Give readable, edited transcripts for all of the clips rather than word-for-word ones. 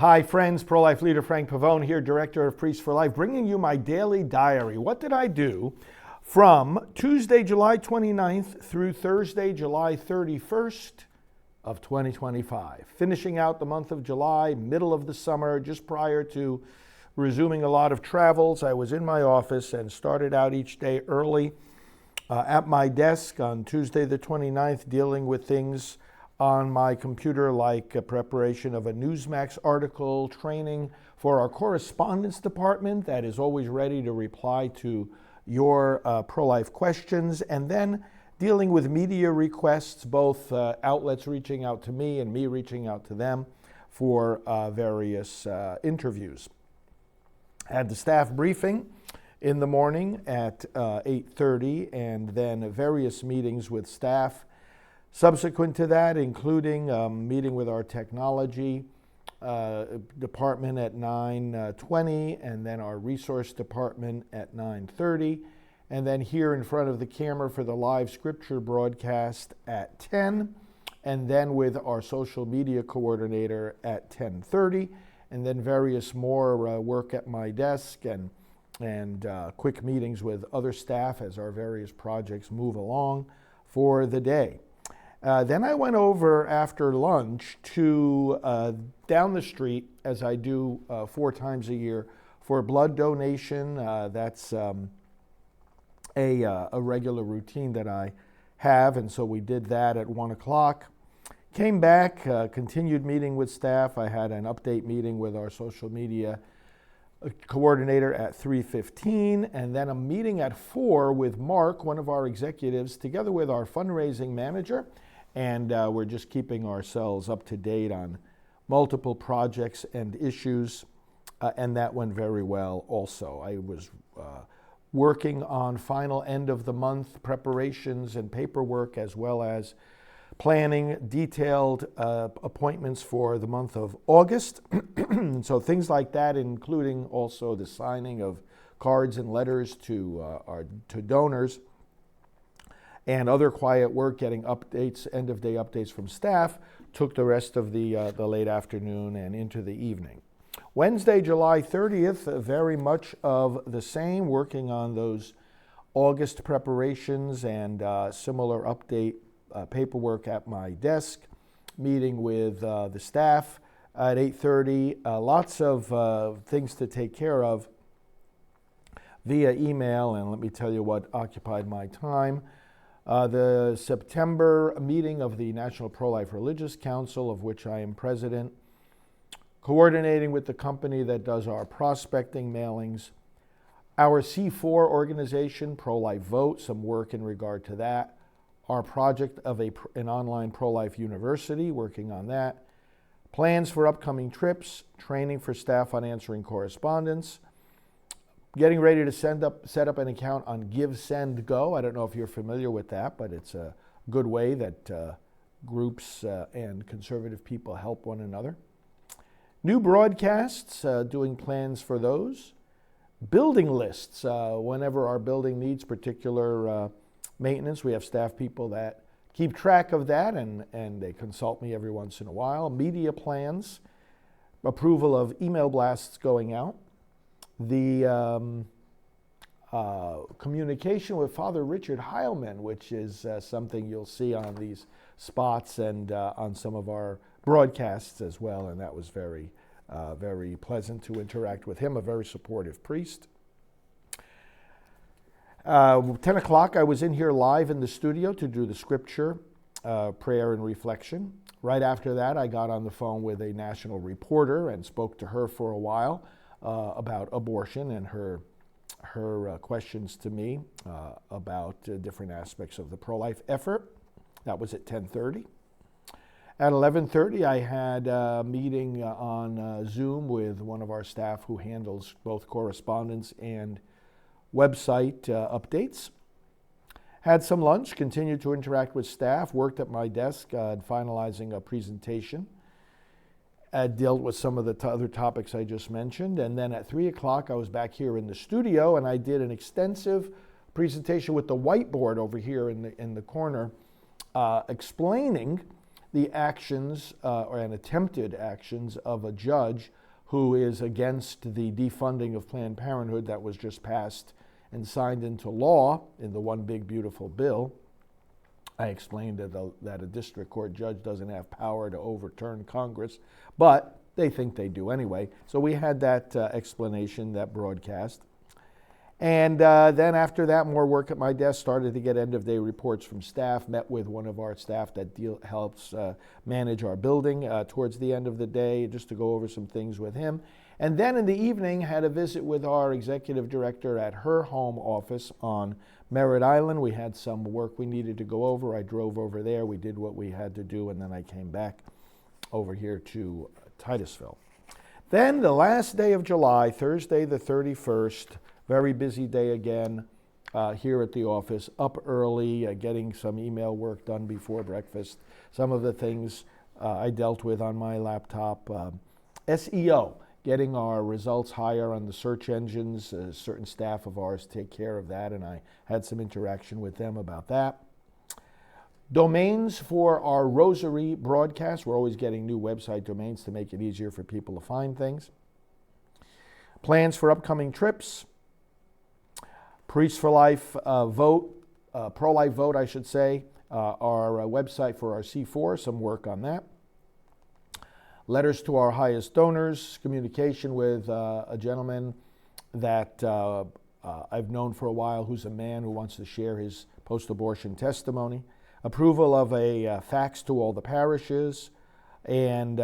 Hi friends, pro-life leader Frank Pavone here, director of Priests for Life, bringing you my daily diary. What did I do from Tuesday, July 29th through Thursday, July 31st of 2025? Finishing out the month of July, middle of the summer, just prior to resuming a lot of travels. I was in my office and started out each day early at my desk on Tuesday the 29th, dealing with things on my computer, like a preparation of a Newsmax article, training for our correspondence department that is always ready to reply to your pro-life questions, and then dealing with media requests, both outlets reaching out to me and me reaching out to them for various interviews. Had the staff briefing in the morning at 8:30, and then various meetings with staff subsequent to that, including meeting with our technology department at 9:20, and then our resource department at 9:30, and then here in front of the camera for the live scripture broadcast at 10, and then with our social media coordinator at 10:30, and then various more work at my desk and quick meetings with other staff as our various projects move along for the day. Then I went over after lunch to down the street, as I do 4 times a year, for blood donation. That's a regular routine that I have, and so we did that at 1 o'clock. Came back, continued meeting with staff. I had an update meeting with our social media coordinator at 3:15, and then a meeting at 4 with Mark, one of our executives, together with our fundraising manager. And we're just keeping ourselves up to date on multiple projects and issues, and that went very well also. I was working on final end of the month preparations and paperwork, as well as planning detailed appointments for the month of August. So things like that, including also the signing of cards and letters to donors, and other quiet work, getting updates, end-of-day updates from staff, took the rest of the late afternoon and into the evening. Wednesday, July 30th, very much of the same, working on those August preparations and similar update paperwork at my desk, meeting with the staff at 8:30. Lots of things to take care of via email, and let me tell you what occupied my time. The September meeting of the National Pro-Life Religious Council, of which I am president, coordinating with the company that does our prospecting mailings. Our C4 organization, Pro-Life Vote, some work in regard to that. Our project of an online pro-life university, working on that. Plans for upcoming trips, training for staff on answering correspondence. Getting ready to set up an account on Give, Send, Go. I don't know if you're familiar with that, but it's a good way that groups and conservative people help one another. New broadcasts, doing plans for those. Building lists, whenever our building needs particular maintenance, we have staff people that keep track of that, and they consult me every once in a while. Media plans, approval of email blasts going out. The communication with Father Richard Heilman, which is something you'll see on these spots and on some of our broadcasts as well, and that was very, very pleasant to interact with him, a very supportive priest. 10 o'clock, I was in here live in the studio to do the scripture, prayer, and reflection. Right after that, I got on the phone with a national reporter and spoke to her for a while about abortion and her questions to me about different aspects of the pro-life effort. That was at 10:30. At 11:30, I had a meeting on Zoom with one of our staff who handles both correspondence and website updates. Had some lunch, continued to interact with staff, worked at my desk finalizing a presentation. Dealt with some of the other topics I just mentioned. And then at 3 o'clock, I was back here in the studio, and I did an extensive presentation with the whiteboard over here in the corner, explaining the actions and attempted actions of a judge who is against the defunding of Planned Parenthood that was just passed and signed into law in the One Big Beautiful Bill. I explained that a district court judge doesn't have power to overturn Congress, but they think they do anyway. So we had that explanation, that broadcast. And then after that, more work at my desk, started to get end-of-day reports from staff, met with one of our staff that helps manage our building towards the end of the day, just to go over some things with him. And then in the evening, had a visit with our executive director at her home office on Merritt Island. We had some work we needed to go over. I drove over there. We did what we had to do, and then I came back over here to Titusville. Then the last day of July, Thursday the 31st, very busy day again here at the office, up early, getting some email work done before breakfast. Some of the things I dealt with on my laptop. SEO, getting our results higher on the search engines. Certain staff of ours take care of that, and I had some interaction with them about that. Domains for our Rosary broadcast. We're always getting new website domains to make it easier for people to find things. Plans for upcoming trips. Priests for Life vote, pro-life vote, I should say. Our website for our C4, some work on that. Letters to our highest donors, communication with a gentleman that I've known for a while who's a man who wants to share his post-abortion testimony. Approval of a fax to all the parishes, and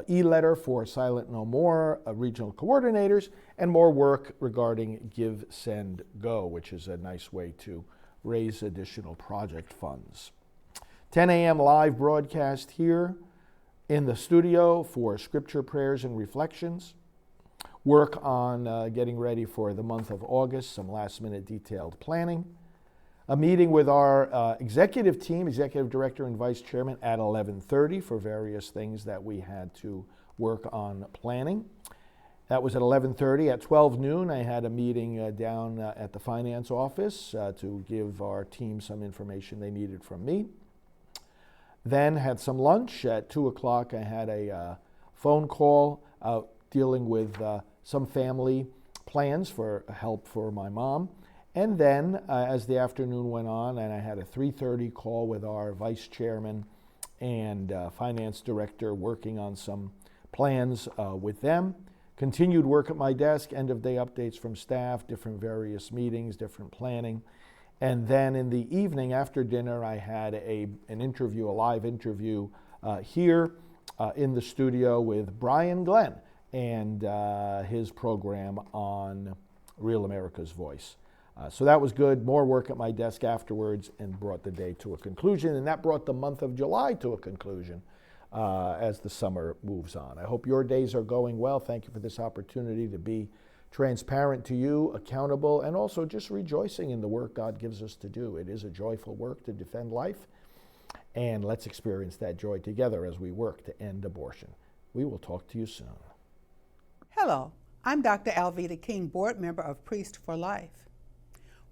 e-letter for Silent No More regional coordinators, and more work regarding Give, Send, Go, which is a nice way to raise additional project funds. 10 a.m. live broadcast here in the studio for scripture prayers and reflections. Work on getting ready for the month of August, some last-minute detailed planning. A meeting with our executive team, executive director and vice chairman, at 11:30 for various things that we had to work on planning. That was at 11:30. At 12 noon, I had a meeting down at the finance office to give our team some information they needed from me. Then had some lunch. At 2 o'clock, I had a phone call dealing with some family plans for help for my mom. And then, as the afternoon went on, and I had a 3:30 call with our vice chairman and finance director working on some plans with them. Continued work at my desk, end-of-day updates from staff, different various meetings, different planning. And then in the evening after dinner, I had an interview, a live interview here in the studio with Brian Glenn and his program on Real America's Voice. So that was good. More work at my desk afterwards and brought the day to a conclusion. And that brought the month of July to a conclusion as the summer moves on. I hope your days are going well. Thank you for this opportunity to be transparent to you, accountable, and also just rejoicing in the work God gives us to do. It is a joyful work to defend life. And let's experience that joy together as we work to end abortion. We will talk to you soon. Hello, I'm Dr. Alveda King, board member of Priests for Life.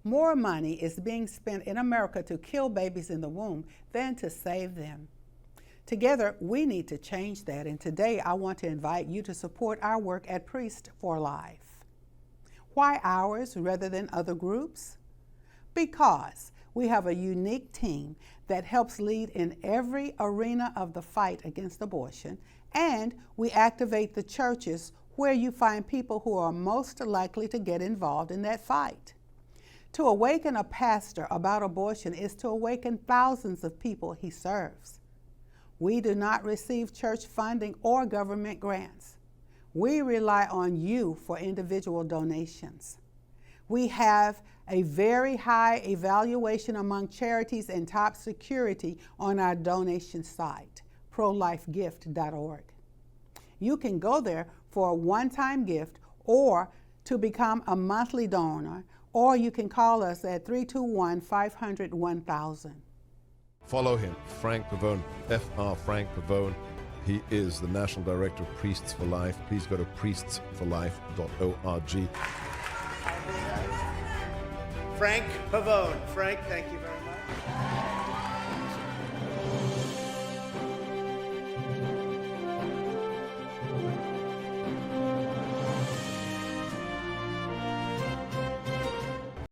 More money is being spent in America to kill babies in the womb than to save them. Together, we need to change that, and today I want to invite you to support our work at Priests for Life. Why ours rather than other groups? Because we have a unique team that helps lead in every arena of the fight against abortion, and we activate the churches where you find people who are most likely to get involved in that fight. To awaken a pastor about abortion is to awaken thousands of people he serves. We do not receive church funding or government grants. We rely on you for individual donations. We have a very high evaluation among charities and top security on our donation site, prolifegift.org. You can go there for a one-time gift or to become a monthly donor, or you can call us at 321-500-1000. Follow him, Frank Pavone, Fr. Frank Pavone. He is the National Director of Priests for Life. Please go to priestsforlife.org. Frank Pavone. Frank, thank you very much.